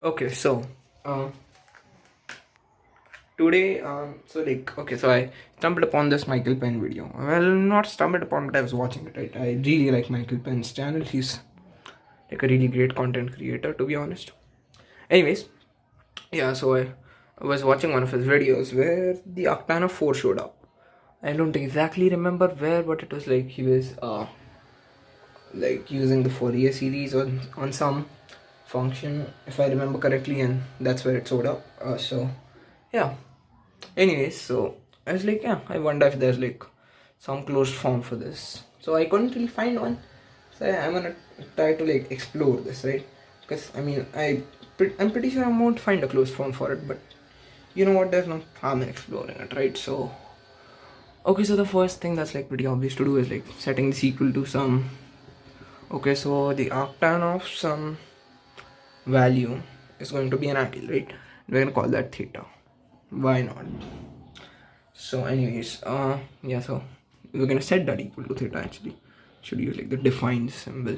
Okay, so today, so I stumbled upon this Michael Penn video. Well, not stumbled upon, but I was watching it. Right, I really like Michael Penn's channel. He's like a really great content creator, to be honest. Anyways, yeah, so I was watching one of his videos where the arctan of 4 showed up. I don't exactly remember where, but it was like he was like using the Fourier series on some function, if I remember correctly, and that's where it showed up. So yeah. Anyways, so I was like, yeah, I wonder if there's like some closed form for this. So I couldn't really find one. So I'm gonna try to like explore this, right? Because I mean, I'm pretty sure I won't find a closed form for it, but you know what? There's no harm in exploring it, right? So okay, so the first thing that's like pretty obvious to do is like setting this equal to some. Okay, so the arctan of some value is going to be an angle, right? We're gonna call that theta. Why not? So anyways, yeah, so we're gonna set that equal to theta. Actually should use like the defined symbol.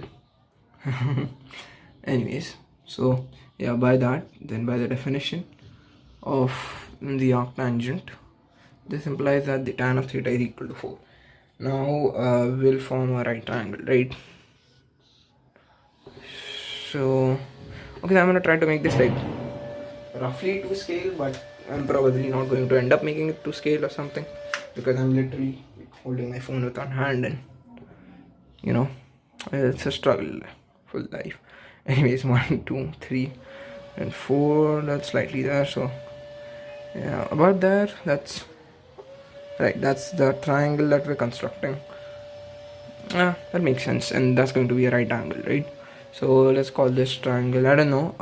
Anyways, so yeah, by that, then by the definition of the arctangent, this implies that the tan of theta is equal to 4. Now we'll form a right triangle, right? So okay, I'm gonna try to make this like roughly to scale, but I'm probably not going to end up making it to scale or something, because I'm literally holding my phone with one hand, and you know, it's a struggle for life. Anyways, 1 2 3 and 4, that's slightly there, so yeah, about there, that's right, that's the triangle that we're constructing. That makes sense, and that's going to be a right angle, right? So let's call this triangle, I don't know,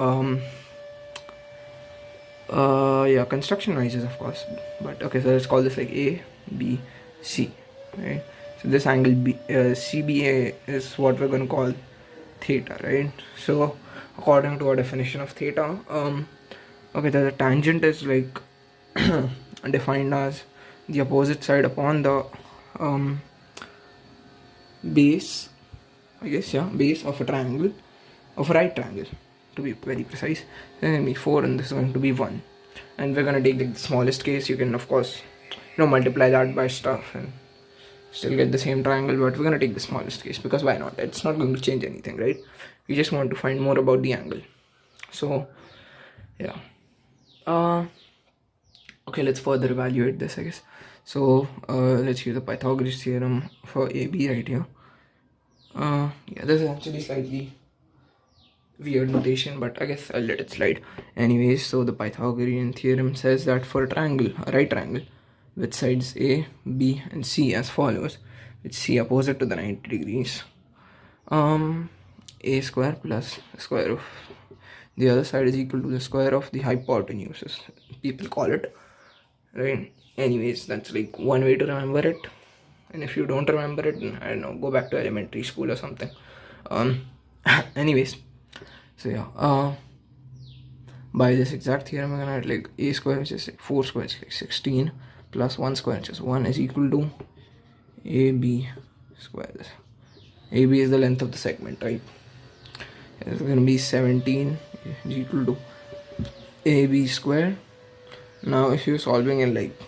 yeah, construction noises, of course, but okay, so let's call this like A B C, right? So this angle CBA is what we're going to call theta, right? So according to our definition of theta, okay, the tangent is like defined as the opposite side upon the um, base, I guess, yeah, base of a triangle, of a right triangle, to be very precise. Then going to be 4, and this is going to be 1. And we're going to take like the smallest case. You can, of course, multiply that by stuff and still get the same triangle, but we're going to take the smallest case because why not? It's not going to change anything, right? We just want to find more about the angle. So yeah, okay, let's further evaluate this, I guess. So let's use the Pythagoras theorem for AB right here. Yeah, this is actually slightly weird notation, but I guess I'll let it slide. Anyways, so the Pythagorean theorem says that for a triangle, a right triangle, with sides A, B, and C as follows, with C opposite to the 90 degrees, a square plus the square of the other side is equal to the square of the hypotenuse, as people call it, right? Anyways, that's like one way to remember it, and if you don't remember it, I don't know, go back to elementary school or something. Anyways, so yeah, by this exact theorem, we're gonna write like a square, which is like 4 squares, like 16, plus 1 square, which is 1, is equal to AB squares. AB is the length of the segment, right? It's gonna be 17 is equal to AB square. Now if you're solving in like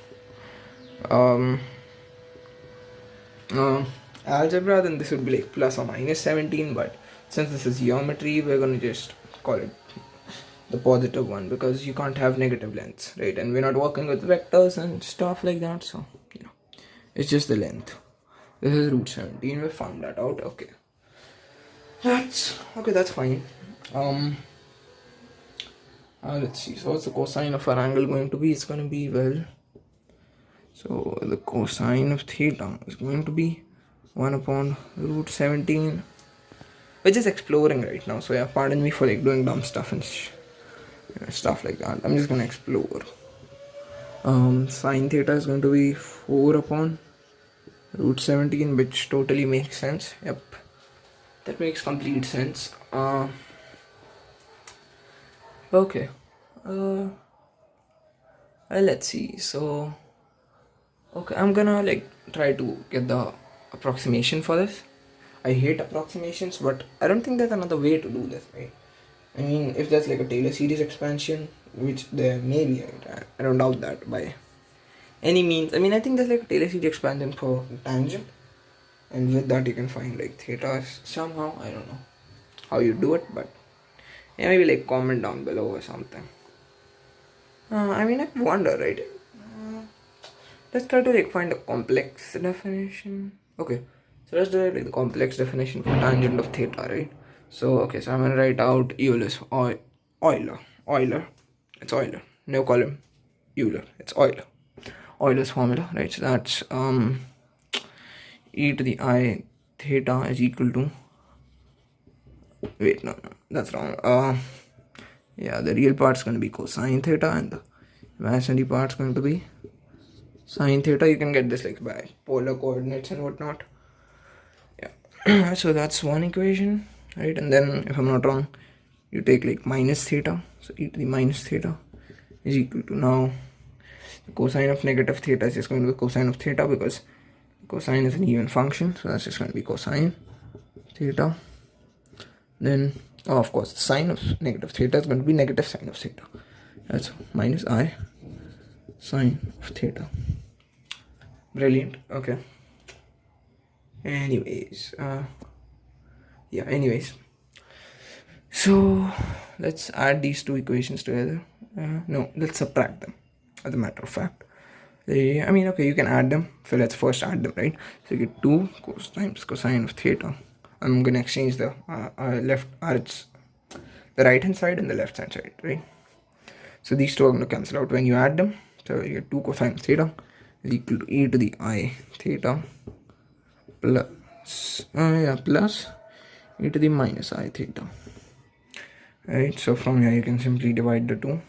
algebra, then this would be like plus or minus 17, but since this is geometry, we're gonna just call it the positive one, because you can't have negative lengths, right? And we're not working with vectors and stuff like that, so you know, it's just the length. This is root 17. We found that out. Okay, that's fine. Let's see, so what's the cosine of our angle going to be? It's going to be, well, so the cosine of theta is going to be 1 upon root 17. We're just exploring right now, so yeah, pardon me for like doing dumb stuff and stuff like that. I'm just gonna explore. Sine theta is going to be 4 upon root 17, which totally makes sense. Yep, that makes complete sense. Okay, let's see. So okay, I'm gonna like try to get the approximation for this. I hate approximations, but I don't think there's another way to do this, right? I mean, if that's like a Taylor series expansion, which there may be, I don't doubt that by any means. I mean, I think there's like a Taylor series expansion for tangent, and with that you can find like theta somehow. I don't know how you do it, but yeah, maybe like comment down below or something. I mean, I wonder, right? Let's try to like find a complex definition. Okay, so let's do like the complex definition for tangent of theta, right? So okay, so I'm gonna write out Euler. It's Euler. No column. Euler. It's Euler. Euler's formula, right? So that's e to the I theta is equal to. Wait, no, that's wrong. Yeah, the real part's going to be cosine theta, and the imaginary part's going to be sine theta. You can get this like by polar coordinates and whatnot. Yeah. So that's one equation, right? And then if I'm not wrong, you take like minus theta. So e to the minus theta is equal to, now the cosine of negative theta is just going to be cosine of theta, because cosine is an even function. So that's just going to be cosine theta. Then of course the sine of negative theta is going to be negative sine of theta. That's minus I sine of theta. Brilliant. Okay. Anyways, so let's add these two equations together. No, let's subtract them, as a matter of fact. I mean, okay, you can add them, so let's first add them, right? So you get 2 times cosine of theta. I'm gonna exchange the the right hand side and the left hand side, right? So these two are gonna cancel out when you add them. So you get 2 cosine of theta is equal to e to the I theta plus e to the minus I theta. Right, so from here you can simply divide the two,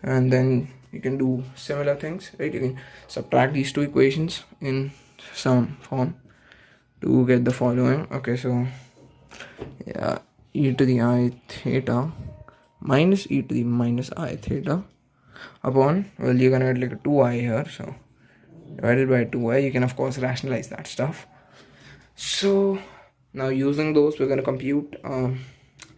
and then you can do similar things, right? You can subtract these two equations in some form to get the following. Okay, so yeah, e to the I theta minus e to the minus I theta upon, well, you're gonna get like a 2i here, so divided by 2i. You can of course rationalize that stuff. So now using those, we're gonna compute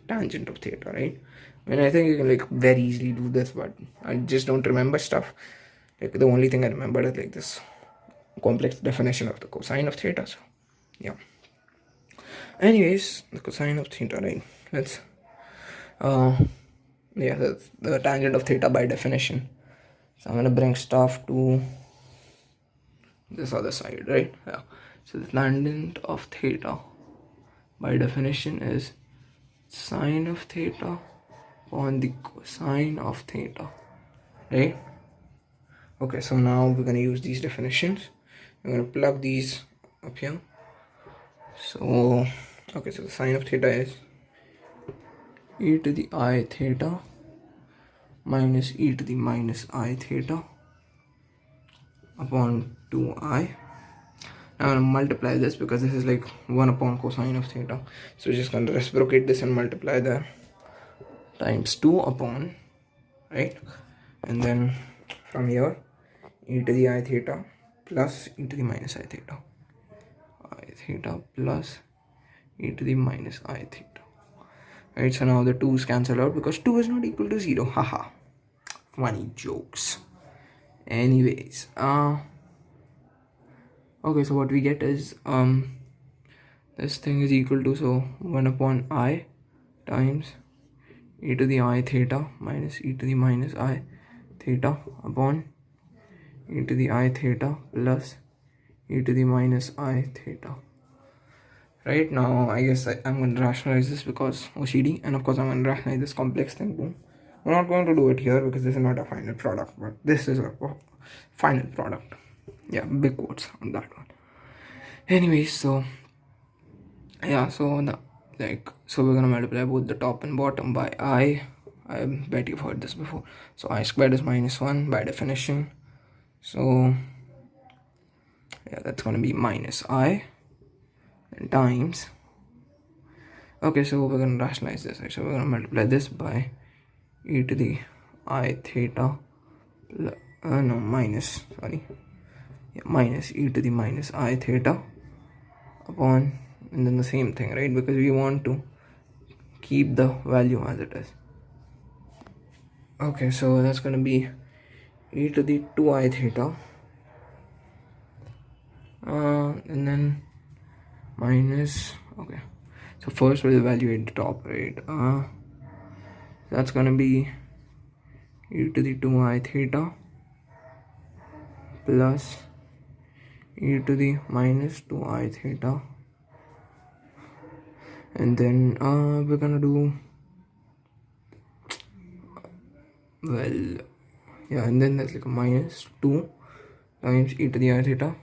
tangent of theta, right? I mean, I think you can like very easily do this, but I just don't remember stuff. Like the only thing I remember is like this complex definition of the cosine of theta. So yeah. Anyways, the cosine of theta, right? Let's yeah, that's the tangent of theta by definition. So I'm gonna bring stuff to this other side, right? Yeah. So the tangent of theta by definition is sine of theta on the cosine of theta, right? Okay, so now we're gonna use these definitions. I'm gonna plug these up here. So okay, so the sine of theta is e to the I theta minus e to the minus I theta upon 2i. I'm gonna multiply this because this is like 1 upon cosine of theta, so we're just gonna reciprocate this and multiply that times 2 upon, right? And then from here, e to the I theta plus e to the minus I theta, I theta plus e to the minus I theta, right? So now the 2's cancel out because 2 is not equal to 0. Haha, funny jokes. Anyways, okay, so what we get is this thing is equal to, so 1 upon I times e to the I theta minus e to the minus I theta upon e to the I theta plus e to the minus I theta. Right, now I guess I'm going to rationalize this because OCD, and of course I'm going to rationalize this complex thing too. We're not going to do it here because this is not a final product, but this is a final product. Yeah, big quotes on that one. Anyways, so yeah, so we're gonna multiply both the top and bottom by I bet you've heard this before. So I squared is minus 1 by definition, so yeah, that's gonna be minus I and times, okay, so we're gonna rationalize this, right? So we're gonna multiply this by e to the I theta minus e to the minus I theta upon, and then the same thing, right? Because we want to keep the value as it is. Okay, so that's going to be e to the 2I theta, and then minus, okay, so first we'll evaluate the top, right? That's going to be e to the 2I theta plus e to the minus 2I theta, and then we're gonna do, well, yeah, and then that's like a minus 2 times e to the I theta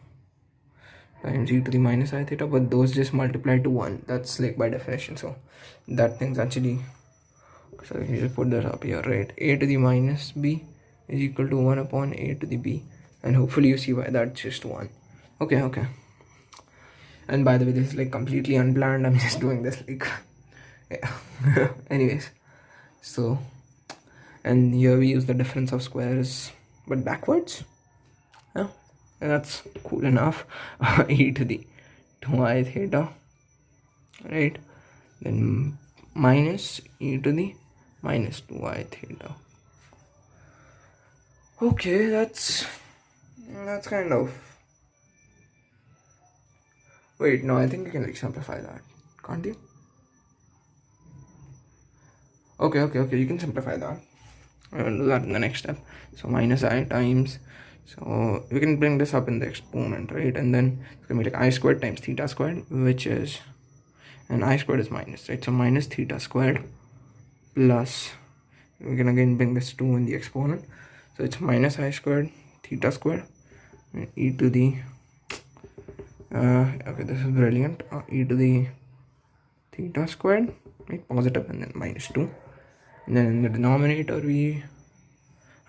times e to the minus I theta, but those just multiply to 1. That's like by definition, so that thing's actually, so you just put that up here, right? A to the minus b is equal to 1 upon a to the b, and hopefully you see why that's just 1. Okay. And by the way, this is like completely unplanned. I'm just doing this like, yeah. Anyways, so, and here we use the difference of squares, but backwards. Yeah, and that's cool enough. E to the 2I theta, right? Then minus e to the minus 2I theta. Okay, that's kind of, wait, no, I think you can like simplify that, can't you? Okay, you can simplify that. I will do that in the next step. So minus I times, so we can bring this up in the exponent, right? And then it's gonna be like I squared times theta squared, which is, and I squared is minus, right? So minus theta squared plus, we can again bring this 2 in the exponent, so it's minus I squared theta squared e to the okay, this is brilliant, e to the theta squared, right, positive, and then minus 2, and then in the denominator we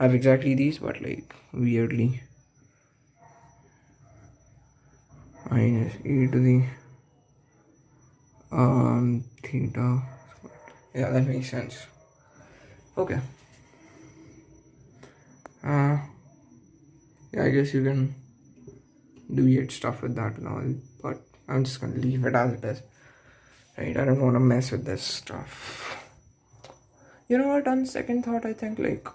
have exactly these, but like weirdly minus e to the theta squared. Yeah, that makes sense. Okay. Yeah, I guess you can do weird stuff with that and all, but I'm just gonna leave it as it is, right? I don't want to mess with this stuff. You know what, on second thought, I think like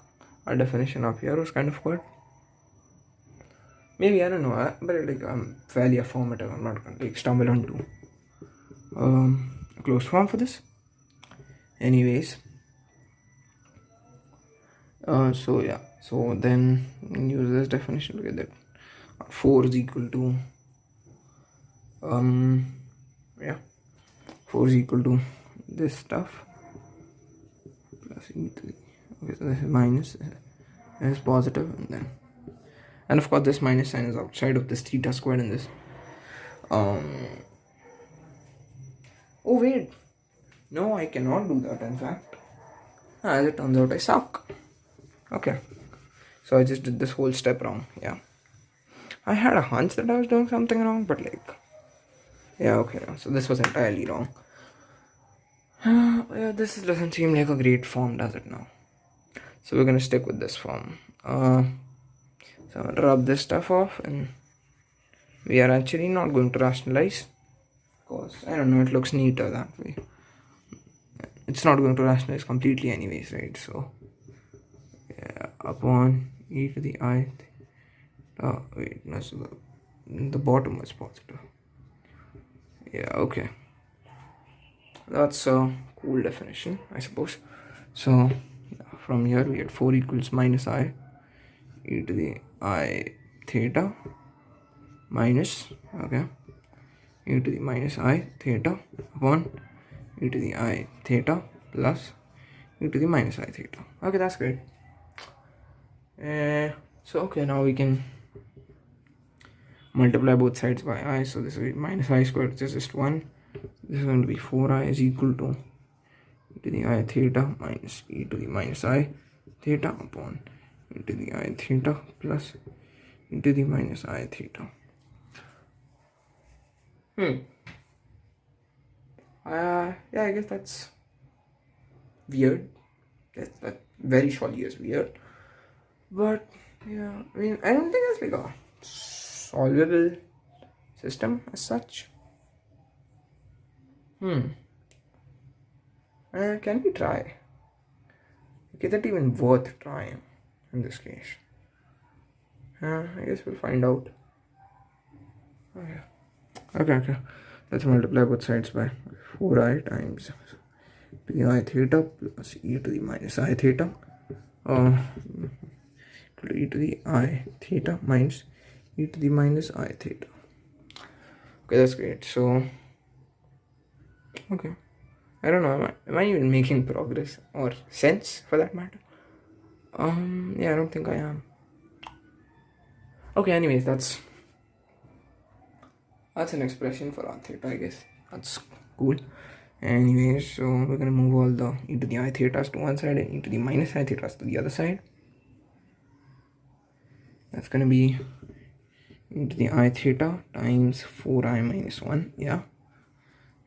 our definition up here was kind of good. Maybe, I don't know, but like I'm fairly affirmative. I'm not gonna like stumble onto a closed form for this. Anyways, so yeah, so then use this definition to get that 4 is equal to 4 is equal to this stuff plus e to the, okay, so this is minus, this is positive, and of course this minus sign is outside of this theta squared in this. Oh wait, no, I cannot do that, in fact. As it turns out, I suck. Okay, so I just did this whole step wrong. Yeah, I had a hunch that I was doing something wrong, but like, yeah, okay, so this was entirely wrong. Yeah, this doesn't seem like a great form, does it now? So we're gonna stick with this form. So I'm gonna rub this stuff off, and we are actually not going to rationalize, because I don't know, it looks neater that way. It's not going to rationalize completely anyways, right? So yeah, upon e to the I, wait, no, so the bottom was positive. Yeah, okay, that's a cool definition, I suppose. So from here we get 4 equals minus I e to the I theta minus, okay, e to the minus I theta upon e to the I theta plus e to the minus I theta. Okay, that's great. So okay, now we can multiply both sides by I. So this is minus I squared, which is just 1. This is going to be 4I is equal to e to the I theta minus e to the minus I theta upon e to the I theta plus e to the minus I theta. Yeah, I guess that's weird. That very surely is weird. But yeah, I mean, I don't think it's like a solvable system as such. Can we try? Is it even worth trying in this case? I guess we'll find out. Okay. Let's multiply both sides by 4i times pi theta plus e to the minus I theta. To e to the I theta minus e to the minus I theta. Okay, that's great. So, okay. I don't know, am I even making progress or sense for that matter? Yeah, I don't think I am. Okay, anyways, that's an expression for r theta, I guess. That's cool. Anyways, so we're gonna move all the e to the I thetas to one side and e to the minus I thetas to the other side. That's gonna be e to the I theta times 4i minus 1. Yeah,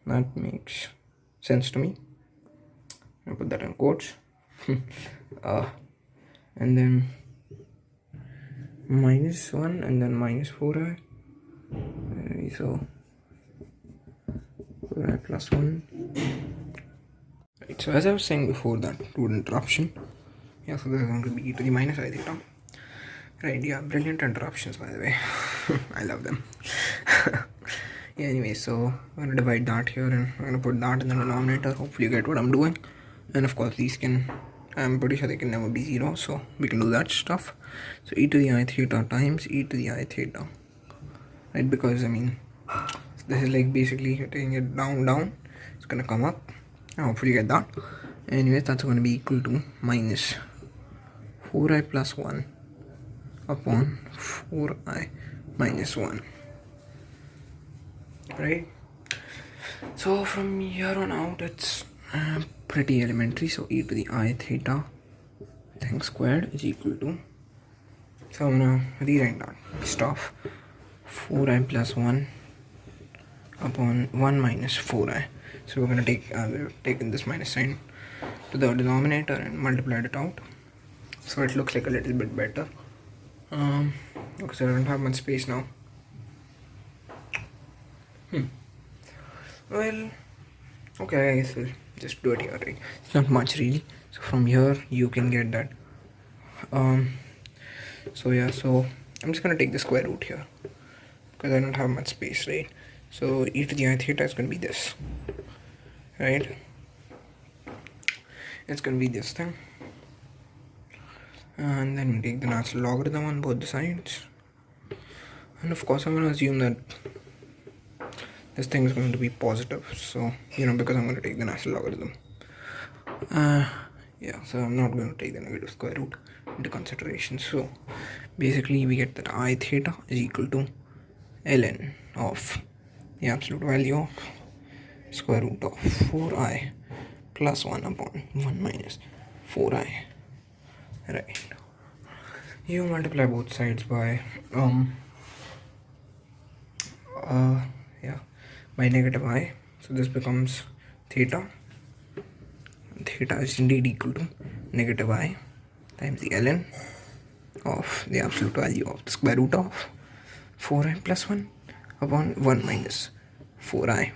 that makes sense to me. I'll put that in quotes. And then minus 1 and then minus 4i. So 4i plus 1. Right, so as I was saying before that root interruption, yeah, so this is going to be e to the minus I theta. Right, yeah, brilliant interruptions, by the way. I love them. Yeah, anyway, so we're gonna divide that here and we're gonna put that in the denominator. Hopefully you get what I'm doing. And of course these can, I'm pretty sure they can never be 0, so we can do that stuff. So e to the I theta times e to the I theta, right? Because I mean, this is like basically taking it down, it's gonna come up, and hopefully you get that. Anyways, that's gonna be equal to minus 4i plus 1 upon 4i minus 1, right? So from here on out it's pretty elementary. So e to the I theta thing squared is equal to, so I'm gonna rewrite that stuff, 4i plus 1 upon 1 minus 4i. So we're gonna take we've taken this minus sign to the denominator and multiplied it out, so it looks like a little bit better. Okay, so I don't have much space now. Well, okay, I guess we'll just do it here, right? It's not much really. So from here you can get that. So yeah, so I'm just gonna take the square root here because I don't have much space, right? So e to the I theta is gonna be this, right? It's gonna be this thing, and then take the natural logarithm on both the sides, and of course I'm gonna assume that this thing is going to be positive, so because I'm going to take the natural logarithm. Yeah, so I'm not going to take the negative square root into consideration. So basically we get that I theta is equal to ln of the absolute value of square root of 4i plus 1 upon 1 minus 4i, right? You multiply both sides by by negative I, so this becomes theta. Theta is indeed equal to negative I times the ln of the absolute value of the square root of 4i plus 1 upon 1 minus 4i.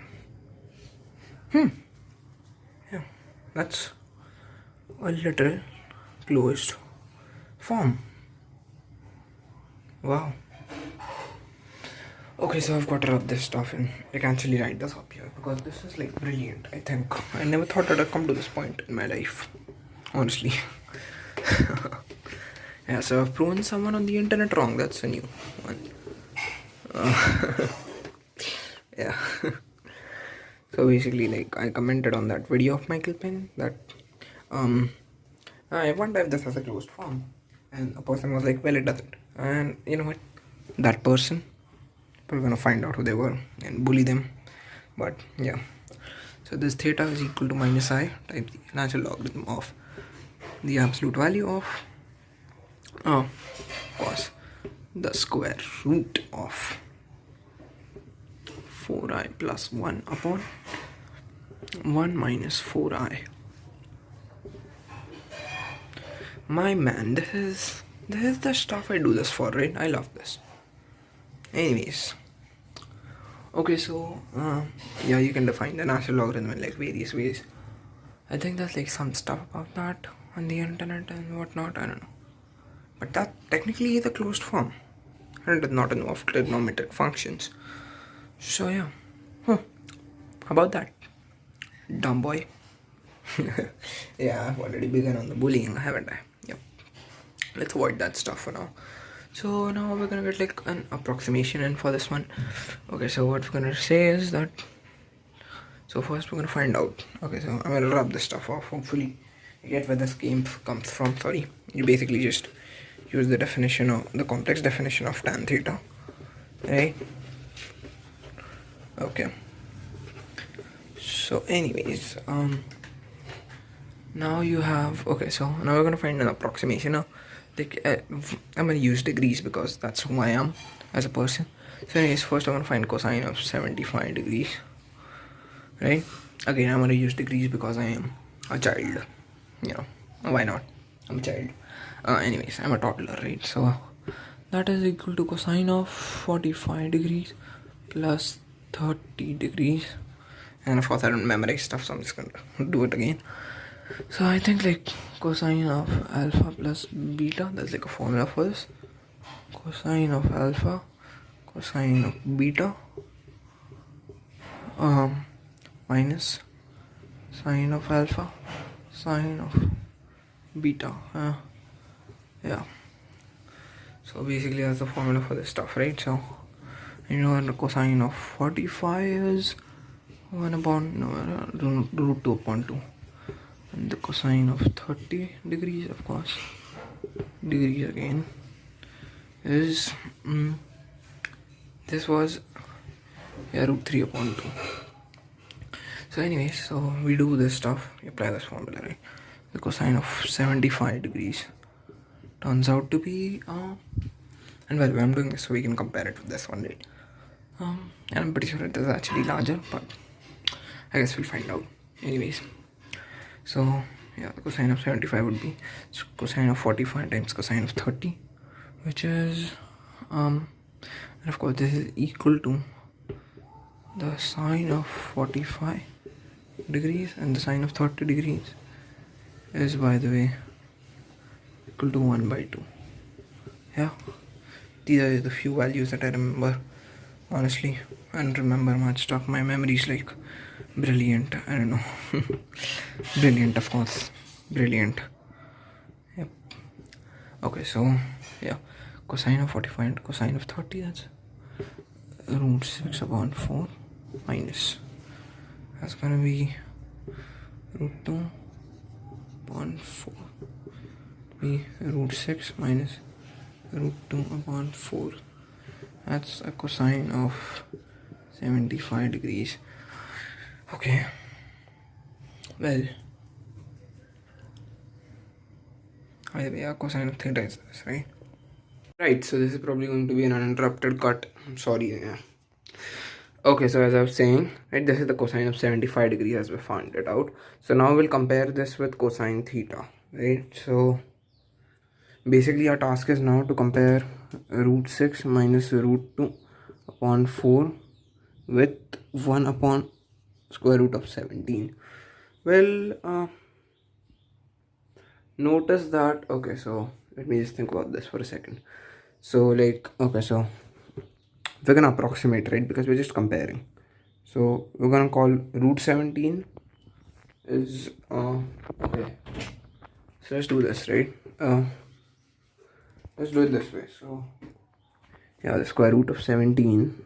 Yeah, that's a little closed form. Wow. Okay, so I've got to rub this stuff in. I can actually write this up here because this is like brilliant, I think. I never thought that I'd come to this point in my life, honestly. Yeah, so I've proven someone on the internet wrong. That's a new one. Yeah. So basically, like, I commented on that video of Michael Penn that I wonder if this has a closed form, and a person was like, well, it doesn't. And you know what, that person, we're gonna find out who they were and bully them. But yeah, so this theta is equal to minus I times the natural logarithm of the absolute value of course the square root of 4i plus 1 upon 1 minus 4i. My man, this is the stuff I do this for, right? I love this. Anyways, okay, so yeah, you can define the natural logarithm in like various ways. I think there's like some stuff about that on the internet and whatnot, I don't know. But that technically is a closed form and does not involve trigonometric functions. So yeah. How about that? Dumb boy. Yeah, I've already begun on the bullying, haven't I? Yep. Let's avoid that stuff for now. So now we're gonna get like an approximation in for this one. Okay, so what we're gonna say is that, so first we're gonna find out. Okay, so I'm gonna rub this stuff off. Hopefully you get where this game comes from. Sorry. You basically just use the definition of the complex definition of tan theta. Right? Okay. So anyways, now you have, okay, so now we're gonna find an approximation now. I'm gonna use degrees because that's who I am as a person. So anyways, first I'm gonna find cosine of 75 degrees, right? Again, I'm gonna use degrees because I am a child, you know, why not? I'm a child. Anyways, I'm a toddler, right? So that is equal to cosine of 45 degrees plus 30 degrees. And of course I don't memorize stuff, so I'm just gonna do it again. So I think like cosine of alpha plus beta, there's like a formula for this. Cosine of alpha, cosine of beta, minus sine of alpha, sine of beta. Yeah. So basically that's the formula for this stuff, right? So you know the cosine of 45 is 1 upon root 2 upon 2. And the cosine of 30 degrees, of course, degrees again, is this was root 3 upon 2. So anyways, so we do this stuff, we apply this formula, right? The cosine of 75 degrees turns out to be and well, I'm doing this so we can compare it with this one, right? And I'm pretty sure it is actually larger, but I guess we'll find out. Anyways, so yeah, the cosine of 75 would be cosine of 45 times cosine of 30, which is and of course this is equal to the sine of 45 degrees, and the sine of 30 degrees is, by the way, equal to 1 by 2. Yeah, these are the few values that I remember. Honestly, I don't remember much stuff. My memory is like brilliant. I don't know. Brilliant, of course. Brilliant. Yep. Okay, so yeah, cosine of 45 and cosine of 30, that's root 6 upon 4 minus, that's gonna be root 2 upon 4, be root 6 minus root 2 upon 4. That's a cosine of 75 degrees. Okay, well, either way, cosine of theta is this, right? Right, so this is probably going to be an uninterrupted cut. I'm sorry. Yeah. Okay, so as I was saying, right, this is the cosine of 75 degrees as we found it out. So now we'll compare this with cosine theta, right? So basically our task is now to compare root 6 minus root 2 upon 4 with 1 upon square root of 17. Well, notice that, okay, so let me just think about this for a second. So like, okay, so we're gonna approximate, right, because we're just comparing. So we're gonna call root 17 is okay, so let's do this, right? Let's do it this way. So yeah, the square root of 17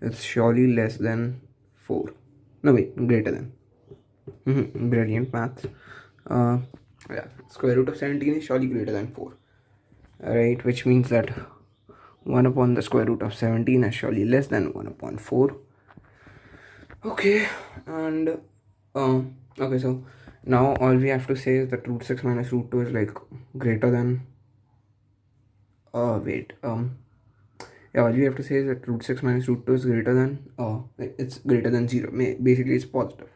is surely less than 4. No, wait, greater than. Brilliant maths. Yeah, square root of 17 is surely greater than 4. Alright, which means that 1 upon the square root of 17 is surely less than 1 upon 4. Okay, and okay, so now all we have to say is that root 6 minus root 2 is like greater than yeah, all we have to say is that root 6 minus root 2 is greater than like it's greater than 0. Basically it's positive,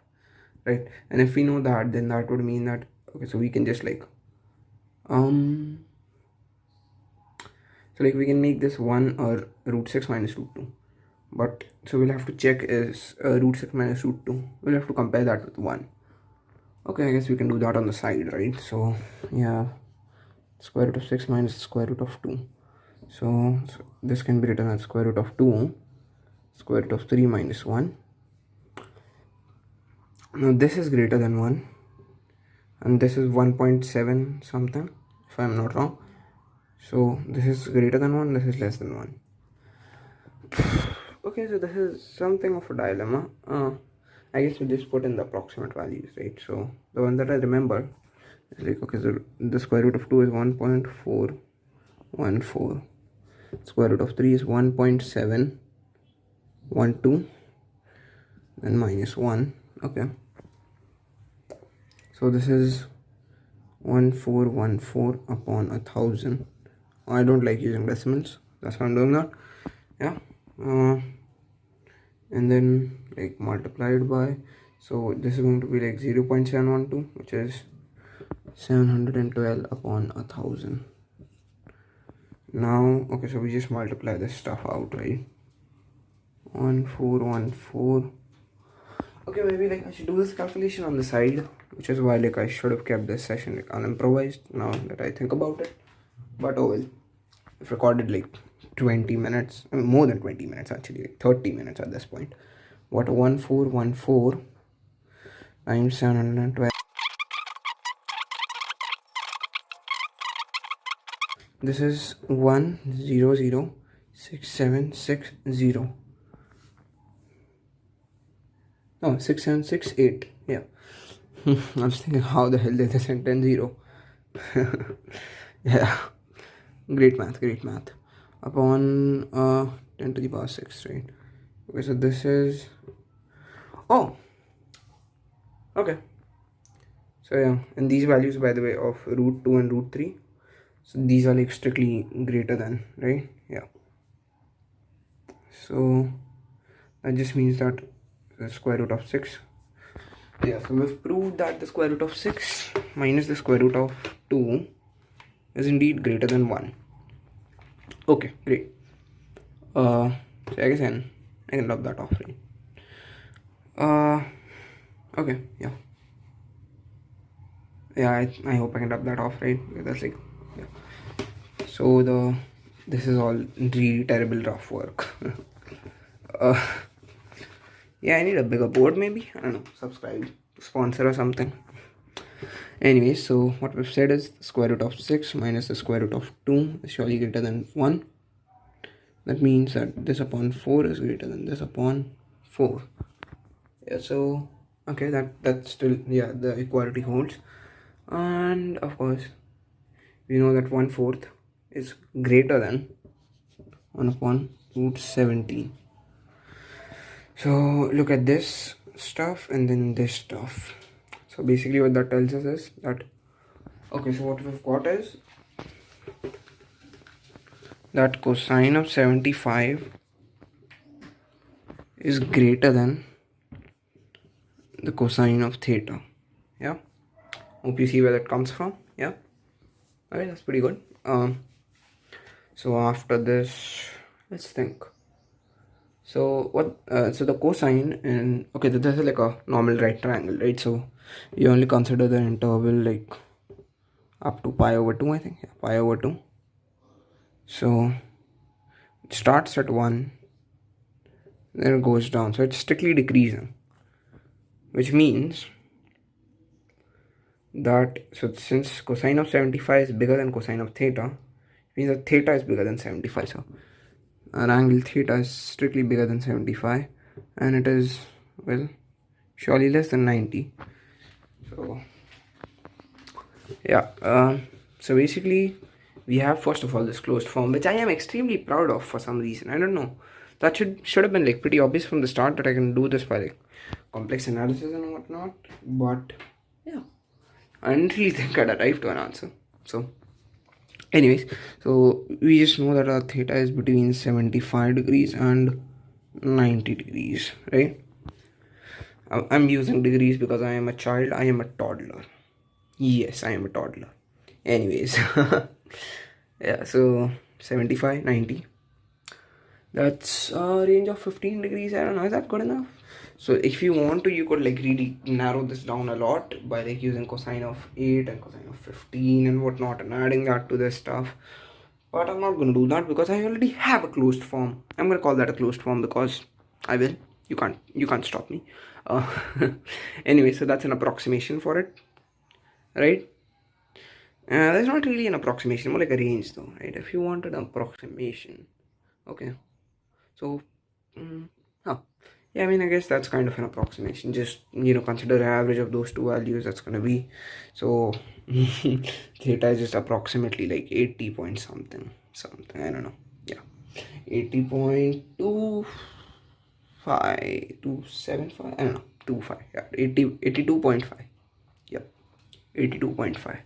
right? And if we know that, then that would mean that, okay, so we can just like so like we can make this 1 or root 6 minus root 2, but so we'll have to check is root 6 minus root 2, we'll have to compare that with 1. Okay, I guess we can do that on the side, right? So yeah, square root of 6 minus the square root of 2. So this can be written as square root of 2, square root of 3 minus 1. Now this is greater than 1, and this is 1.7 something, if I'm not wrong. So this is greater than 1, this is less than 1. Okay, so this is something of a dilemma. I guess we just put in the approximate values, right? So the one that I remember is like, okay, so the square root of 2 is 1.414, square root of 3 is 1.712, and minus 1. Okay, so this is 1414 upon 1000. I don't like using decimals, that's why I'm doing that. Yeah, and then like multiplied by, so this is going to be like 0.712, which is 712 upon 1000. Now okay, so we just multiply this stuff out, right? 1414. Okay, maybe like I should do this calculation on the side, which is why like I should have kept this session like unimprovised now that I think about it. But oh well, I've recorded like 20 minutes, I mean, more than 20 minutes actually, like 30 minutes at this point. What, 1414 times 712. This is 1006760. No, 6768. Yeah. I was thinking, how the hell did they send 10 0? Yeah. Great math, great math. Upon 10 to the power 6, right? Okay, so this is. Oh! Okay. So yeah, and these values, by the way, of root 2 and root 3. So these are like strictly greater than, right? Yeah. So that just means that the square root of 6. Yeah, so we've proved that the square root of 6 minus the square root of 2 is indeed greater than 1. Okay, great. So I guess I can log that off, right? Okay, yeah. Yeah, I hope I can rub that off, right? That's like, yeah. So this is all really terrible rough work. Yeah, I need a bigger board maybe. I don't know, subscribe, sponsor or something. Anyway, so what we've said is the square root of 6 minus the square root of 2 is surely greater than 1. That means that this upon 4 is greater than this upon 4. Yeah, so okay, that's still, yeah, the equality holds. And of course we know that 1/4 is greater than 1 upon root 17. So look at this stuff and then this stuff. So basically what that tells us is that, okay, so what we've got is that cosine of 75 is greater than the cosine of theta. Yeah, hope you see where that comes from. Yeah, okay, that's pretty good. So after this, let's think. So what, so the cosine, and okay, this is like a normal right triangle, right? So you only consider the interval like up to pi over 2, I think. Yeah, pi over 2. So it starts at 1, then it goes down, so it's strictly decreasing, which means that, so since cosine of 75 is bigger than cosine of theta, it means that theta is bigger than 75. So our angle theta is strictly bigger than 75, and it is, well, surely less than 90. So yeah, so basically we have first of all this closed form, which I am extremely proud of for some reason. I don't know, that should have been like pretty obvious from the start that I can do this by like complex analysis and whatnot, but yeah, I didn't really think I'd arrive to an answer. So anyways, so we just know that our theta is between 75 degrees and 90 degrees, right? I'm using degrees because I am a child, I am a toddler. Yes, I am a toddler. Anyways, yeah, so 75, 90. That's a range of 15 degrees. I don't know, is that good enough? So if you want to, you could like really narrow this down a lot by like using cosine of 8 and cosine of 15 and whatnot and adding that to this stuff. But I'm not going to do that because I already have a closed form. I'm going to call that a closed form because I will. You can't stop me. uh, anyway, so that's an approximation for it, right? That's not really an approximation, more like a range though, right? If you wanted an approximation, okay, so huh. Yeah, I mean, I guess that's kind of an approximation. Just, consider the average of those two values. That's gonna be, so theta is just approximately like 80 point something, I don't know. Yeah, 80.25 I don't know, 25, yeah, 82.5. Yep, 82.5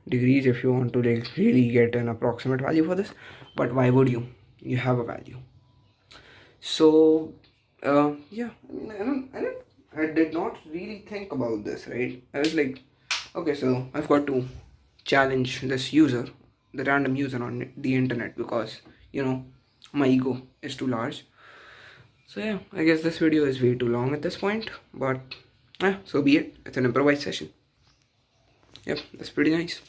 degrees if you want to like really get an approximate value for this. But why would you have a value? So yeah, I did not really think about this, right? I was like, okay, so I've got to challenge this user, the random user on the internet, because my ego is too large. So yeah, I guess this video is way too long at this point, but yeah, so be it. It's an improvised session. Yep, that's pretty nice.